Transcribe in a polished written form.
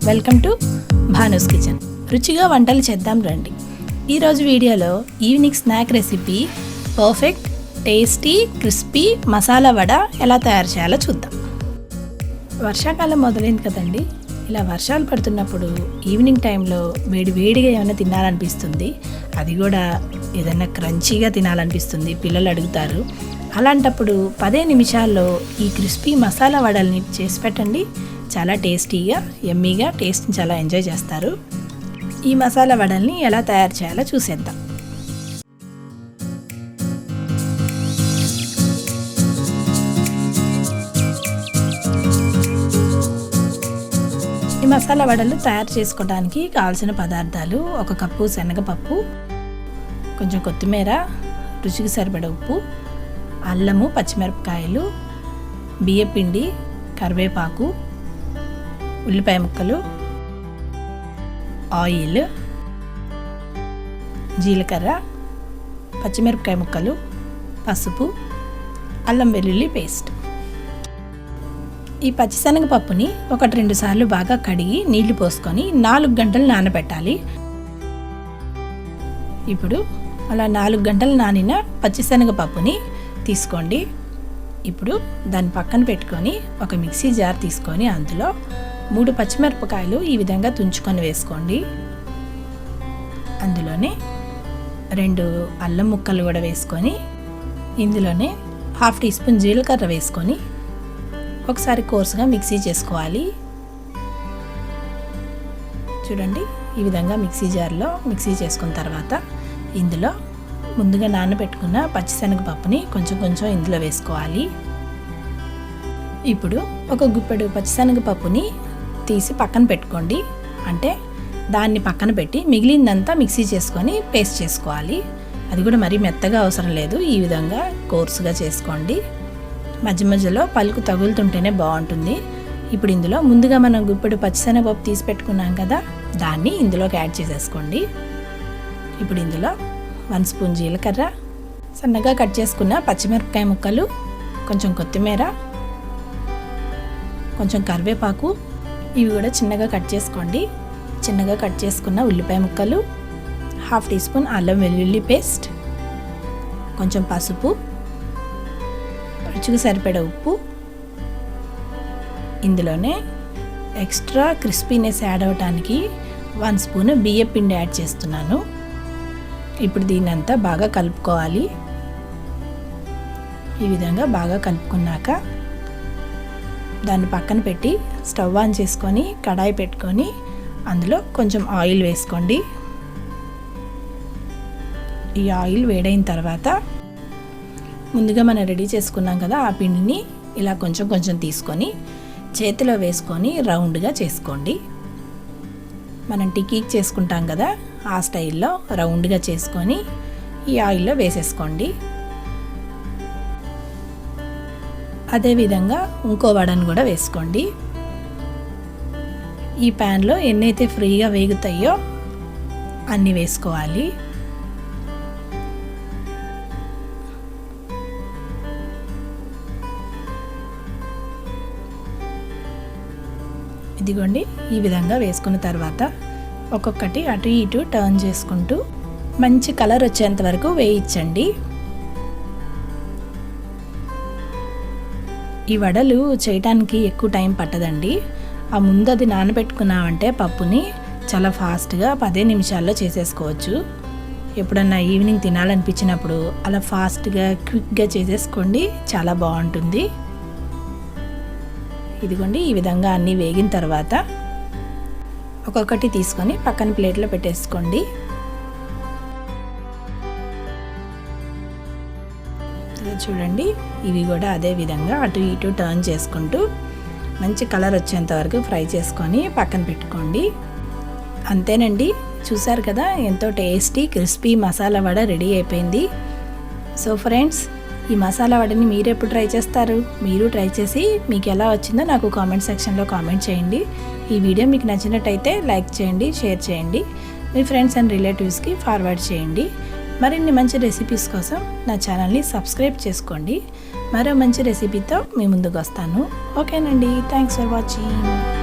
Welcome to Bhanu's kitchen. రుచిగా వంటలు చేద్దాం రండి. ఈరోజు వీడియోలో evening snack recipe perfect tasty crispy masala vada ఎలా తయారు చేయాలో చూద్దాం. వర్షాకాలం మొదలైంది కదండి. ఇలా వర్షాలు పడుతున్నప్పుడు ఈవినింగ్ టైంలో వేడిగా ఏమైనా తినాలనిపిస్తుంది. అది కూడా ఏదైనా క్రంచీగా తినాలనిపిస్తుంది. పిల్లలు అడుగుతారు. అలాంటప్పుడు 10 నిమిషాల్లో ఈ క్రిస్పీ మసాలా వడల్ని చేసి పెట్టండి. చాలా టేస్టీగా యమ్మీగా టేస్ట్ని చాలా ఎంజాయ్ చేస్తారు. ఈ మసాలా వడల్ని ఎలా తయారు చేయాలో చూసేద్దాం. ఈ మసాలా వడలు తయారు చేసుకోవడానికి కావాల్సిన పదార్థాలు: 1 కప్పు శనగపప్పు, కొంచెం కొత్తిమీర, రుచికి సరిపడ ఉప్పు, అల్లము, పచ్చిమిరపకాయలు, బియ్యపిండి, కరివేపాకు, ఉల్లిపాయ ముక్కలు, ఆయిల్, జీలకర్ర, పచ్చిమిరపకాయ ముక్కలు, పసుపు, అల్లం వెల్లుల్లి పేస్ట్. ఈ పచ్చిశనగపప్పుని 1-2 సార్లు బాగా కడిగి నీళ్లు పోసుకొని 4 గంటలు నానబెట్టాలి. ఇప్పుడు అలా 4 గంటలు నానిన పచ్చిశనగపప్పుని తీసుకోండి. ఇప్పుడు దాన్ని పక్కన పెట్టుకొని ఒక మిక్సీ జార్ తీసుకొని అందులో 3 పచ్చిమిరపకాయలు ఈ విధంగా తుంచుకొని వేసుకోండి. అందులోనే 2 అల్లం ముక్కలు కూడా వేసుకొని ఇందులోనే 1/2 టీ స్పూన్ జీలకర్ర వేసుకొని ఒకసారి కోర్సుగా మిక్సీ చేసుకోవాలి. చూడండి, ఈ విధంగా మిక్సీ జార్లో మిక్సీ చేసుకున్న తర్వాత ఇందులో ముందుగా నానబెట్టుకున్న పచ్చిశనగపప్పుని కొంచెం ఇందులో వేసుకోవాలి. ఇప్పుడు ఒక గుప్పెడు పచ్చిశనగపప్పుని తీసి పక్కన పెట్టుకోండి. అంటే దాన్ని పక్కన పెట్టి మిగిలిందంతా మిక్సీ చేసుకొని పేస్ట్ చేసుకోవాలి. అది కూడా మరీ మెత్తగా అవసరం లేదు. ఈ విధంగా కోర్సుగా చేసుకోండి. మధ్యలో పలుకు తగులుతుంటేనే బాగుంటుంది. ఇప్పుడు ఇందులో ముందుగా మనం గుప్పెడు పచ్చిశనగపప్పు తీసి పెట్టుకున్నాం కదా, దాన్ని ఇందులోకి యాడ్ చేసేసుకోండి. ఇప్పుడు ఇందులో 1 స్పూన్ జీలకర్ర, సన్నగా కట్ చేసుకున్న పచ్చిమిరపకాయ ముక్కలు, కొంచెం కొత్తిమీర, కొంచెం కరివేపాకు, ఇవి కూడా చిన్నగా కట్ చేసుకోండి. చిన్నగా కట్ చేసుకున్న ఉల్లిపాయ ముక్కలు, 1/2 టీ స్పూన్ అల్లం వెల్లుల్లి పేస్ట్, కొంచెం పసుపు, రుచికి సరిపడ ఉప్పు, ఇందులోనే ఎక్స్ట్రా క్రిస్పీనెస్ యాడ్ అవ్వడానికి 1 స్పూన్ బియ్యపిండి యాడ్ చేస్తున్నాను. ఇప్పుడు దీన్నంతా బాగా కలుపుకోవాలి. ఈ విధంగా బాగా కలుపుకున్నాక దాన్ని పక్కన పెట్టి స్టవ్ ఆన్ చేసుకొని కడాయి పెట్టుకొని అందులో కొంచెం ఆయిల్ వేసుకోండి. ఈ ఆయిల్ వేడైన తర్వాత ముందుగా మనం రెడీ చేసుకున్నాం కదా, ఆ పిండిని ఇలా కొంచెం తీసుకొని చేతిలో వేసుకొని రౌండ్గా చేసుకోండి. మనం టిక్కీకి చేసుకుంటాం కదా, ఆ స్టైల్లో రౌండ్గా చేసుకొని ఈ ఆయిల్లో వేసేసుకోండి. అదేవిధంగా ఇంకో వడను కూడా వేసుకోండి. ఈ ప్యాన్లో ఎన్నైతే ఫ్రీగా వేగుతాయో అన్నీ వేసుకోవాలి. ఇదిగోండి, ఈ విధంగా వేసుకున్న తర్వాత ఒక్కొక్కటి అటు ఇటు టర్న్ చేసుకుంటూ మంచి కలర్ వచ్చేంత వరకు వేయించండి. ఈ వడలు చేయటానికి ఎక్కువ టైం పట్టదండి. ఆ ముందు అది నానబెట్టుకున్నామంటే పప్పుని చాలా ఫాస్ట్గా 10 నిమిషాల్లో చేసేసుకోవచ్చు. ఎప్పుడన్నా ఈవినింగ్ తినాలనిపించినప్పుడు అలా ఫాస్ట్గా క్విక్గా చేసేసుకోండి, చాలా బాగుంటుంది. ఇదిగోండి, ఈ విధంగా అన్నీ వేగిన తర్వాత ఒక్కొక్కటి తీసుకొని పక్కన ప్లేట్లో పెట్టేసుకోండి. చూడండి, ఇవి కూడా అదే విధంగా అటు ఇటు టర్న్ చేసుకుంటూ మంచి కలర్ వచ్చేంత వరకు ఫ్రై చేసుకొని పక్కన పెట్టుకోండి. అంతేనండి, చూసారు కదా, ఎంతో tasty crispy masala vada ready అయిపోయింది. సో ఫ్రెండ్స్, ఈ మసాలా వడని మీరు ఎప్పుడు ట్రై చేస్తారు? మీరు ట్రై చేసి మీకు ఎలా వచ్చిందో నాకు కామెంట్ సెక్షన్లో కామెంట్ చేయండి. ఈ వీడియో మీకు నచ్చినట్టయితే లైక్ చేయండి, షేర్ చేయండి, మీ ఫ్రెండ్స్ అండ్ రిలేటివ్స్కి ఫార్వర్డ్ చేయండి. మరిన్ని మంచి రెసిపీస్ కోసం నా ఛానల్ని సబ్స్క్రైబ్ చేసుకోండి. మరో మంచి రెసిపీతో మీ ముందుకు వస్తాను. ఓకేనండి, థ్యాంక్స్ ఫర్ వాచింగ్.